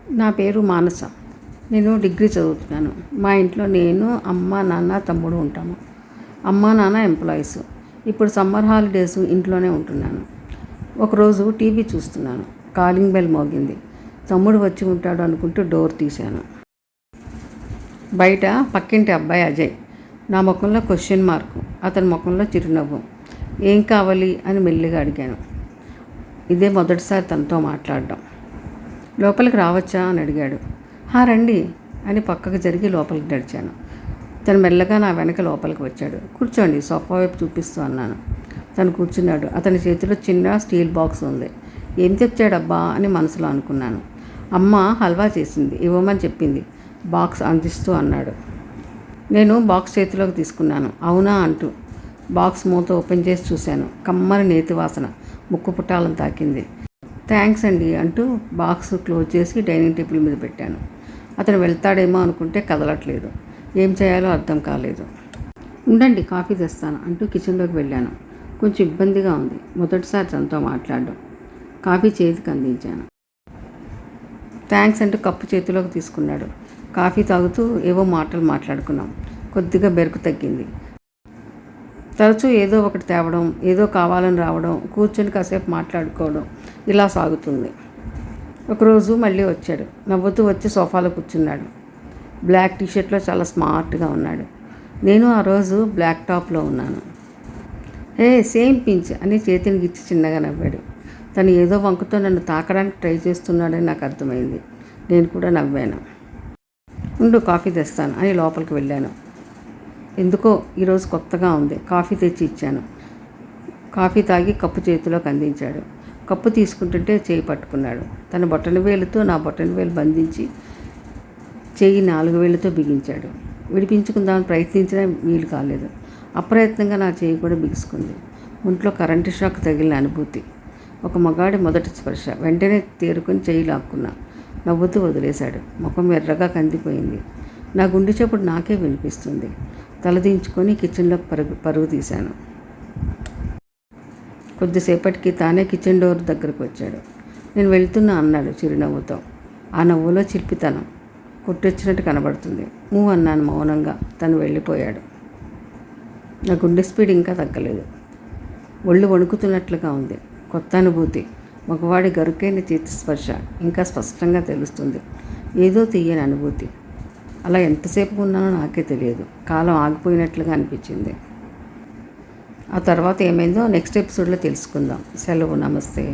నా పేరు మానస. నేను డిగ్రీ చదువుతున్నాను. మా ఇంట్లో నేను, అమ్మ, నాన్న, తమ్ముడు ఉంటాము. అమ్మ, నాన్న ఎంప్లాయీస్. ఇప్పుడు సమ్మర్ హాలిడేస్ ఇంట్లోనే ఉంటున్నాను. ఒకరోజు టీవీ చూస్తున్నాను. కాలింగ్ బెల్ మోగింది. తమ్ముడు వచ్చి ఉంటాడు అనుకుంటూ డోర్ తీశాను. బయట పక్కింటి అబ్బాయి అజయ్. నా ముఖంలో క్వశ్చన్ మార్కు, అతని ముఖంలో చిరునవ్వు. ఏం కావాలి అని మెల్లిగా అడిగాను. ఇదే మొదటిసారి తనతో మాట్లాడడం. లోపలికి రావచ్చా అని అడిగాడు. రండి అని పక్కకు జరిగి లోపలికి నడిచాను. తను మెల్లగా నా వెనక లోపలికి వచ్చాడు. కూర్చోండి, సోఫా వైపు చూపిస్తూ అన్నాను. తను కూర్చున్నాడు. అతని చేతిలో చిన్న స్టీల్ బాక్స్ ఉంది. ఏం తెచ్చాడబ్బా అని మనసులో అనుకున్నాను. అమ్మ హల్వా చేసింది, ఇవ్వమని చెప్పింది. బాక్స్ అందిస్తూ అన్నాడు. నేను బాక్స్ చేతిలోకి తీసుకున్నాను. అవునా అంటూ బాక్స్ మూత ఓపెన్ చేసి చూశాను. కమ్మని నేతి వాసన ముక్కు పుట్టాలను తాకింది. థ్యాంక్స్ అండి అంటూ బాక్స్ క్లోజ్ చేసి డైనింగ్ టేబుల్ మీద పెట్టాను. అతను వెళ్తాడేమో అనుకుంటే కదలట్లేదు. ఏం చేయాలో అర్థం కాలేదు. ఉండండి, కాఫీ తెస్తాను అంటూ కిచెన్లోకి వెళ్ళాను. కొంచెం ఇబ్బందిగా ఉంది. మొదటిసారి తనతో మాట్లాడడం. కాఫీ చేతికి అందించాను. థ్యాంక్స్ అంటూ కప్పు చేతిలోకి తీసుకున్నాడు. కాఫీ తాగుతూ ఏవో మాటలు మాట్లాడుకున్నాం. కొద్దిగా బెరుకు తగ్గింది. తరచూ ఏదో ఒకటి తేవడం, ఏదో కావాలని రావడం, కూర్చొని కాసేపు మాట్లాడుకోవడం ఇలా సాగుతుంది. ఒకరోజు మళ్ళీ వచ్చాడు. నవ్వుతూ వచ్చి సోఫాలో కూర్చున్నాడు. బ్లాక్ టీషర్ట్లో చాలా స్మార్ట్గా ఉన్నాడు. నేను ఆ రోజు బ్లాక్ టాప్లో ఉన్నాను. సేమ్ పించ్ అని చేతిని గిచ్చి చిన్నగా నవ్వాడు. తను ఏదో వంకతో నన్ను తాకడానికి ట్రై చేస్తున్నాడని నాకు అర్థమైంది. నేను కూడా నవ్వాను. ఉండు, కాఫీ తెస్తాను అని లోపలికి వెళ్ళాను. ఎందుకో ఈరోజు కొత్తగా ఉంది. కాఫీ తెచ్చి ఇచ్చాను. కాఫీ తాగి కప్పు చేతిలోకి అందించాడు. కప్పు తీసుకుంటుంటే చేయి పట్టుకున్నాడు. తన బొటన వేలుతో నా బొటన వేలు బంధించి చేయి 4 వేళ్ళతో బిగించాడు. విడిపించుకుందామని ప్రయత్నించినా వీలు కాలేదు. అప్రయత్నంగా నా చేయి కూడా బిగుసుకుంది. ఒంట్లో కరెంటు షాక్ తగిలిన అనుభూతి. ఒక మగాడి మొదటి స్పర్శ. వెంటనే తేరుకొని చేయి లాక్కున్నా. నవ్వుతూ వదిలేశాడు. ముఖం ఎర్రగా కందిపోయింది. నా గుండె చప్పుడు నాకే వినిపిస్తుంది. తలదించుకొని కిచెన్లోకి పరుగు తీశాను. కొద్దిసేపటికి తానే కిచెన్ డోర్ దగ్గరకు వచ్చాడు. నేను వెళ్తున్నా అన్నాడు చిరునవ్వుతో. ఆ నవ్వులో చిలిపితనం కొట్టొచ్చినట్టు కనబడుతుంది. అన్నాను మౌనంగా. తను వెళ్ళిపోయాడు. నా గుండె స్పీడ్ ఇంకా తగ్గలేదు. ఒళ్ళు వణుకుతున్నట్లుగా ఉంది. కొత్త అనుభూతి. మగవాడి గరుకైన చేతి స్పర్శ ఇంకా స్పష్టంగా తెలుస్తుంది. ఏదో తీయని అనుభూతి. అలా ఎంతసేపు ఉన్నానో నాకే తెలియదు. కాలం ఆగిపోయినట్లుగా అనిపించింది. ఆ తర్వాత ఏమైందో నెక్స్ట్ ఎపిసోడ్లో తెలుసుకుందాం. సెలవు. నమస్తే.